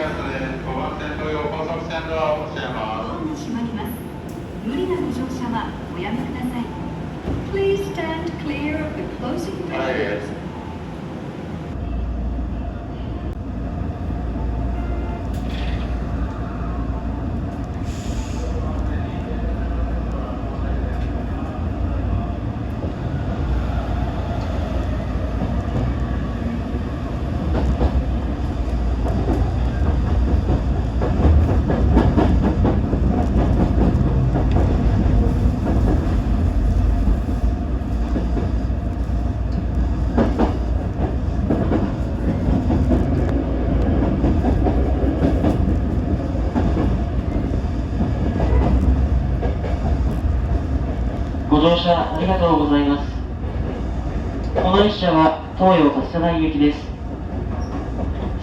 5番線東洋高速線路はお教えます。ドアが閉まります。無理なご乗車はおやめください。Please stand clear of the closing doors. ご乗車ありがとうございます。この列車は東洋勝田台行きです。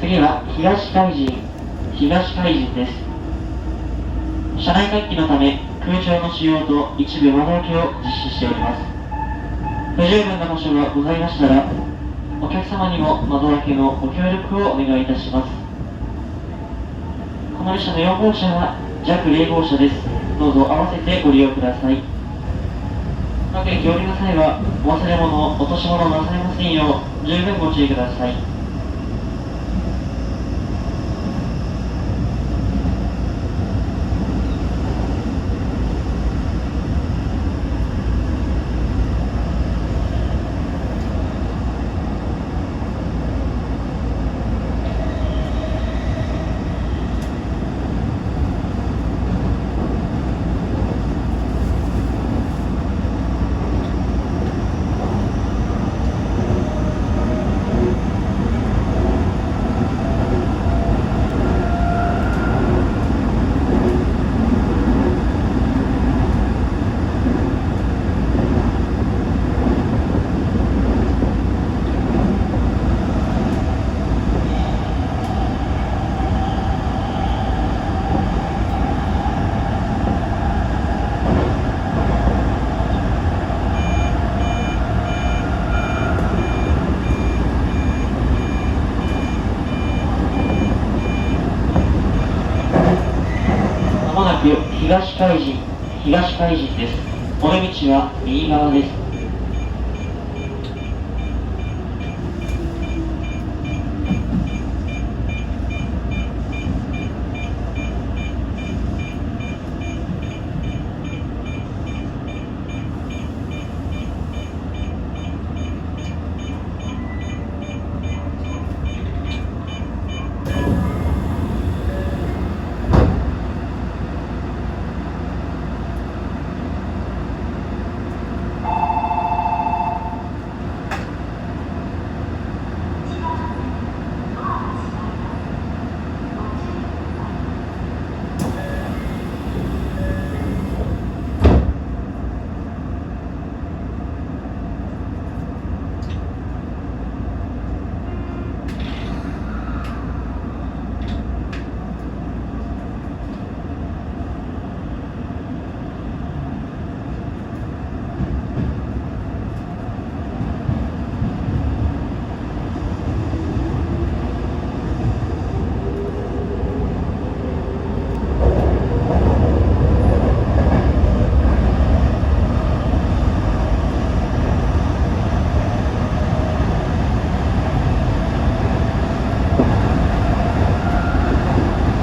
次は東海神です。車内換気のため空調の使用と一部窓開けを実施しております。不十分な場所がございましたら、お客様にも窓開けのご協力をお願いいたします。この列車の4号車は弱0号車です。どうぞ合わせてご利用ください。各駅降りの際はお忘れ物、落とし物なさいませんよう十分ご注意ください。まもなく東海神です。お出口は右側です。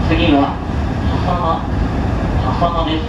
次は笹間です。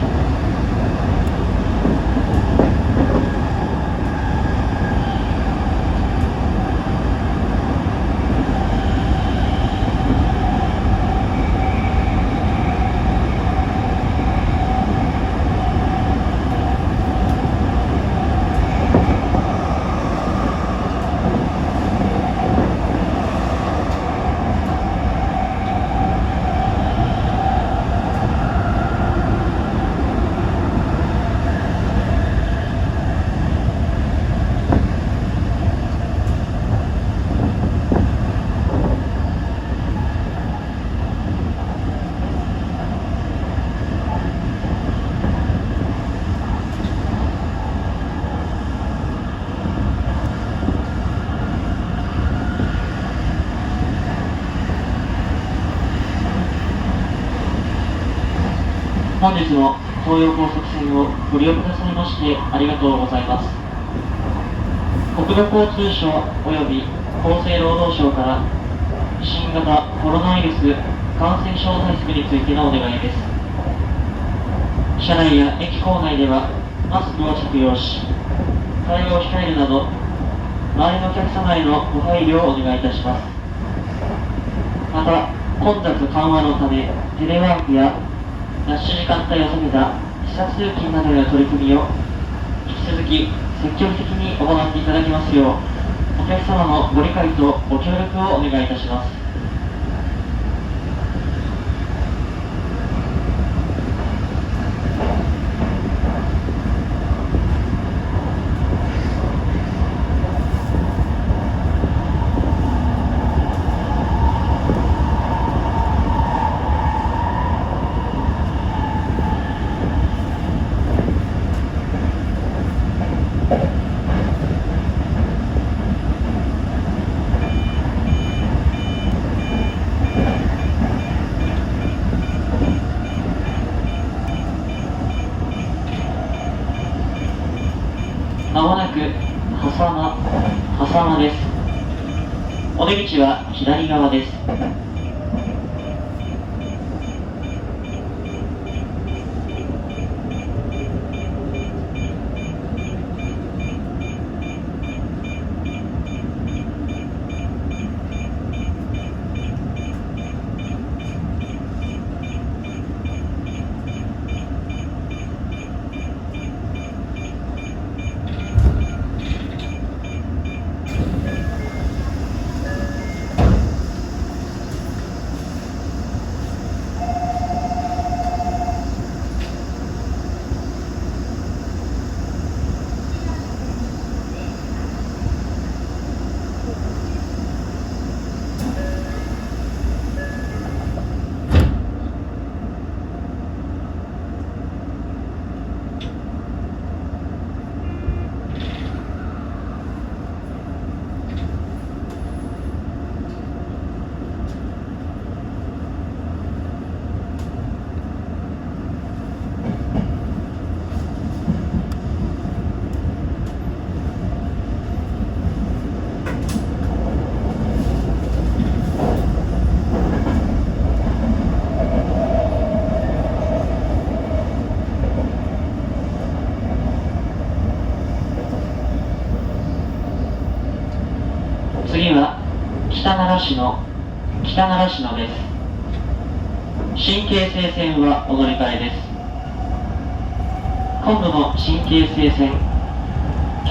本日も東葉高速線をご利用くださいましてありがとうございます。国土交通省及び厚生労働省から新型コロナウイルス感染症対策についてのお願いです。車内や駅構内ではマスクを着用し、会話を控えるなど、周りのお客様へのご配慮をお願いいたします。また、混雑緩和のため、テレワークやラッシュ時間帯を避けた視察通勤などへの取り組みを引き続き積極的に行っていただきますよう、お客様のご理解とご協力をお願いいたします。まもなく狭間です。お出口は左側です。次は北奈良市のです。新京成線はお乗り換えです。今度の新京成線、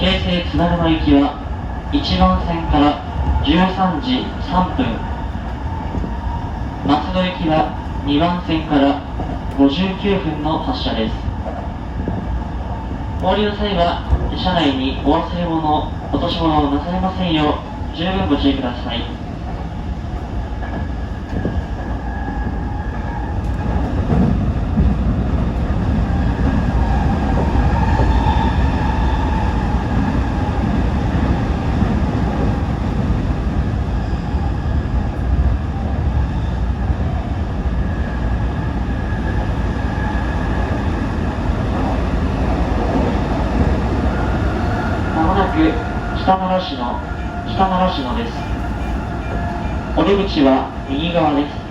京成津田沼行きは1番線から13時3分、松戸行きは2番線から59分の発車です。お降りの際は車内にお忘れ物、落とし物をなされませんよう十分ご注意ください。まもなく北奈良市のです。お出口は右側です。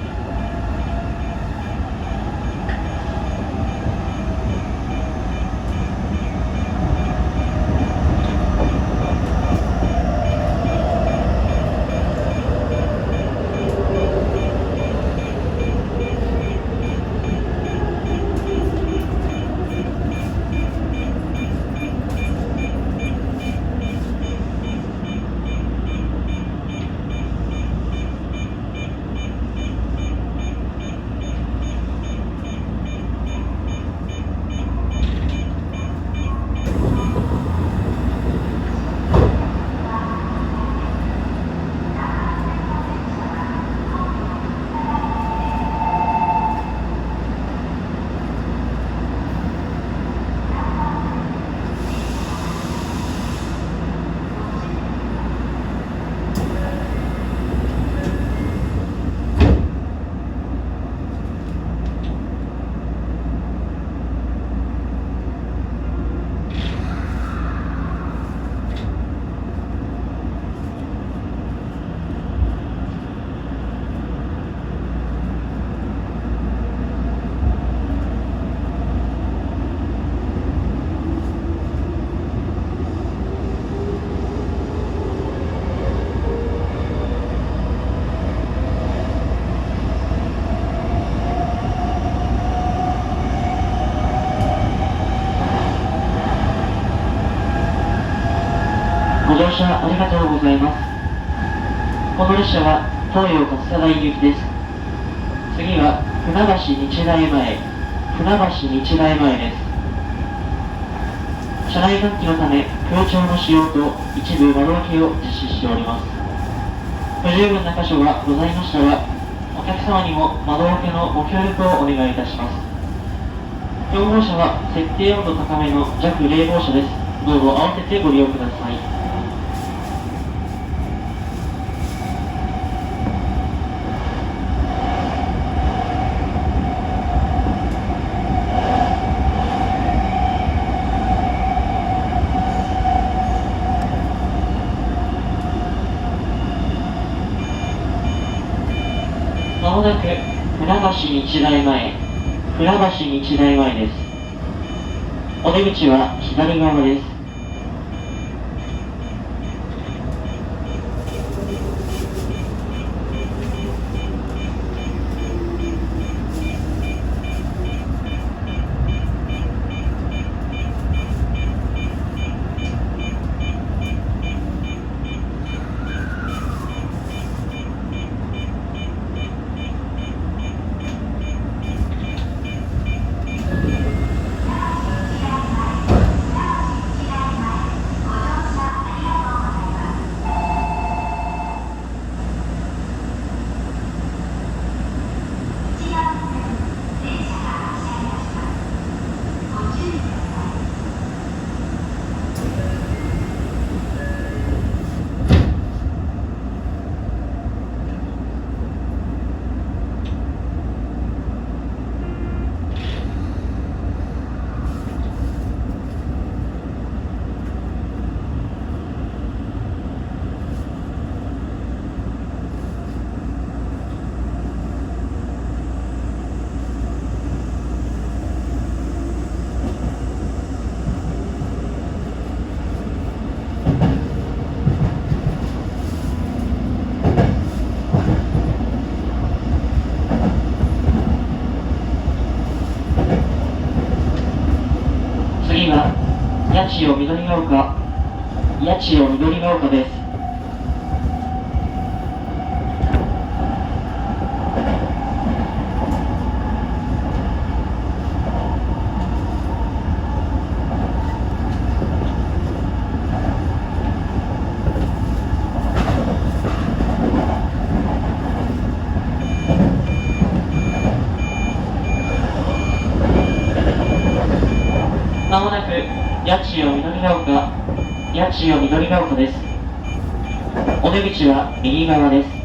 ざいます。この列車は東洋勝田台行きです。次は船橋日大前、船橋日大前です。車内換気のため空調の使用と一部窓開けを実施しております。不十分な箇所がございましたら、お客様にも窓開けのご協力をお願いいたします。4号車は設定温度高めの弱冷房車です。どうぞ合わせてご利用ください。まもなく船橋日大前、船橋日大前です。お出口は左側です。次は八千代緑が丘、八千代緑が丘です。まもなく八千代緑が丘、八千代緑が丘です。お出口は右側です。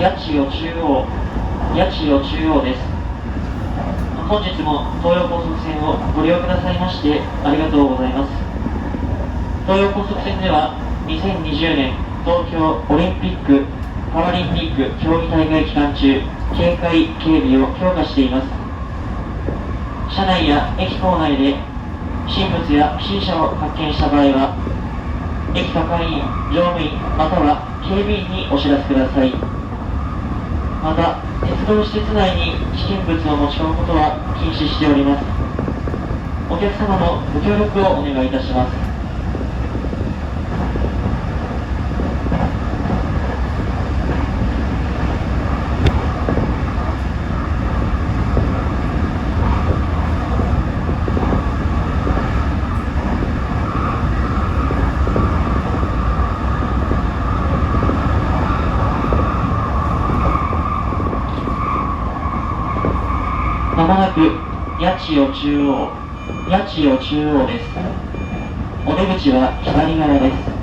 八千代中央です。本日も東洋高速線をご利用くださいましてありがとうございます。東洋高速線では2020年東京オリンピック・パラリンピック競技大会期間中、警戒警備を強化しています。車内や駅構内で不審物や不審者を発見した場合は、駅係員、乗務員または警備員にお知らせください。また、鉄道施設内に危険物を持ち込むことは禁止しております。お客様のご協力をお願いいたします。まもなく八千代中央です。お出口は左側です。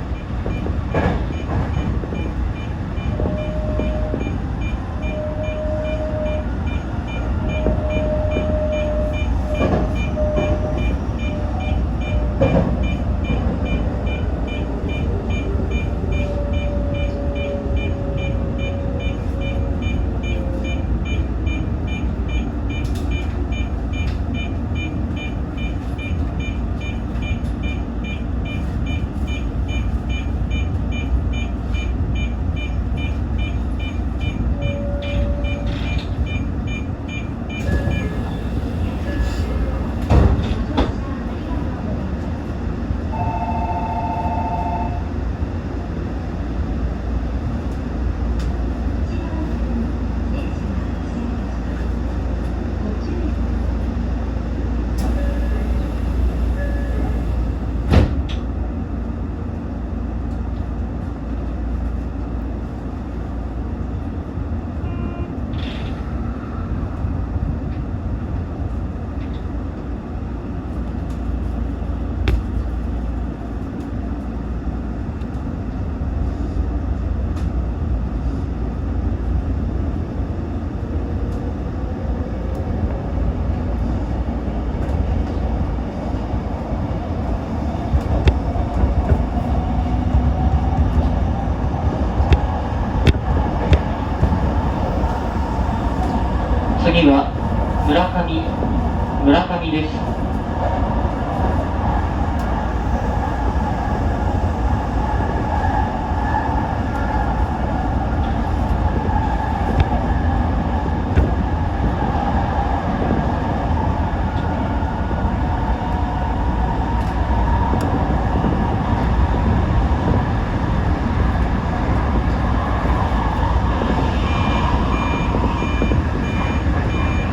次は村上です。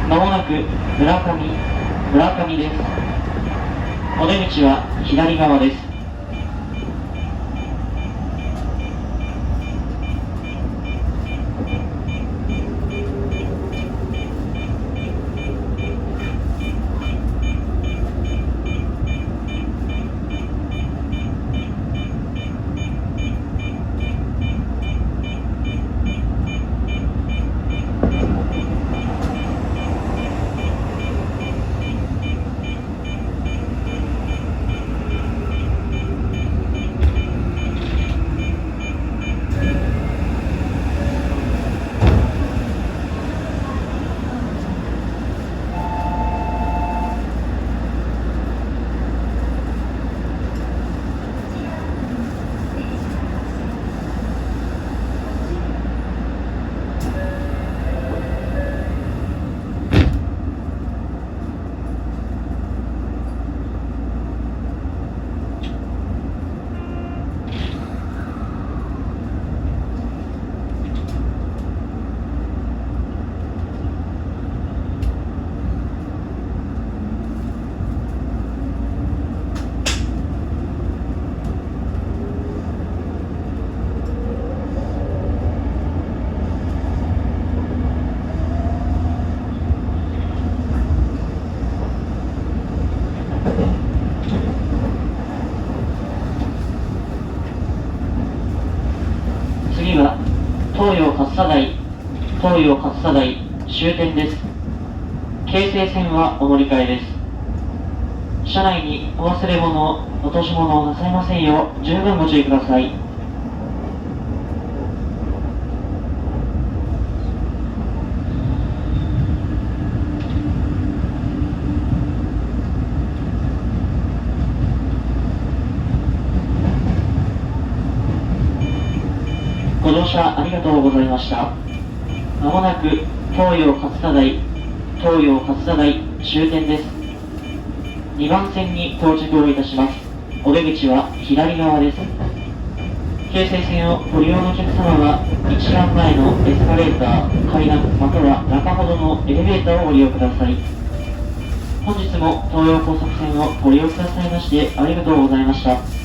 まもなく村上です。お出口は左側です。次は東洋上総台終点です。京成線はお乗り換えです。車内にお忘れ物、落とし物をなさいませんよう十分ご注意ください。ご乗車ありがとうございました。まもなく東洋勝田台終点です。2番線に到着をいたします。お出口は左側です。京成線をご利用のお客様は、一番前のエスカレーター、階段、または中ほどのエレベーターをご利用ください。本日も東洋高速線をご利用くださいましてありがとうございました。